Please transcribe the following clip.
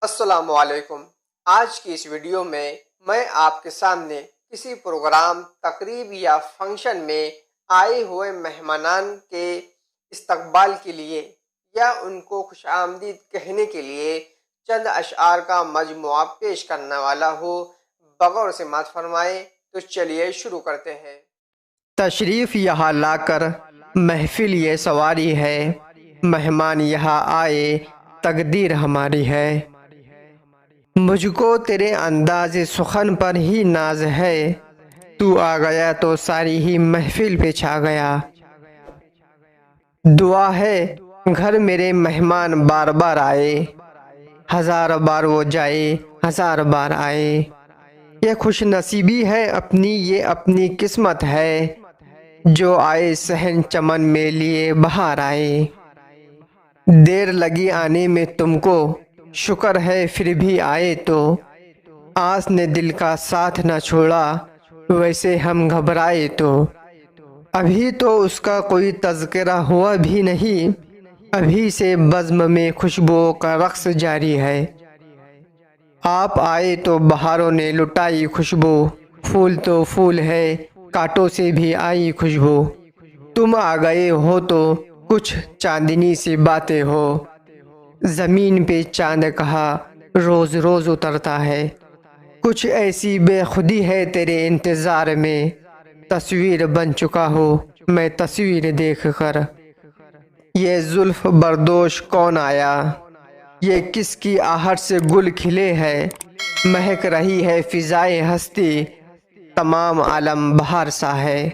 السلام علیکم۔ آج کی اس ویڈیو میں آپ کے سامنے کسی پروگرام، تقریب یا فنکشن میں آئے ہوئے مہمانان کے استقبال کے لیے یا ان کو خوش آمدید کہنے کے لیے چند اشعار کا مجموعہ پیش کرنے والا ہوں۔ بغور سماعت فرمائے تو چلیے شروع کرتے ہیں۔ تشریف یہاں لا کر محفل یہ سواری ہے، مہمان یہاں آئے تقدیر ہماری ہے۔ مجھ کو تیرے انداز سخن پر ہی ناز ہے، تو آ گیا تو ساری ہی محفل پہ چھا گیا۔ دعا ہے گھر میرے مہمان بار بار آئے، ہزار بار وہ جائے ہزار بار آئے۔ یہ خوش نصیبی ہے اپنی، یہ اپنی قسمت ہے، جو آئے صحن چمن میں لیے بہار آئے۔ دیر لگی آنے میں تم کو، شکر ہے پھر بھی آئے تو۔ آس نے دل کا ساتھ نہ چھوڑا، ویسے ہم گھبرائے تو۔ ابھی تو اس کا کوئی تذکرہ ہوا بھی نہیں، ابھی سے بزم میں خوشبوؤں کا رقص جاری ہے۔ آپ آئے تو بہاروں نے لٹائی خوشبو، پھول تو پھول ہے کانٹوں سے بھی آئی خوشبو۔ تم آ گئے ہو تو کچھ چاندنی سی باتیں ہو، زمین پہ چاند کہا روز روز اترتا ہے۔ کچھ ایسی بے خودی ہے تیرے انتظار میں، تصویر بن چکا ہو میں تصویر دیکھ کر۔ یہ زلف بردوش کون آیا، یہ کس کی آہٹ سے گل کھلے ہے۔ مہک رہی ہے فضائے ہستی، تمام عالم بہار سا ہے۔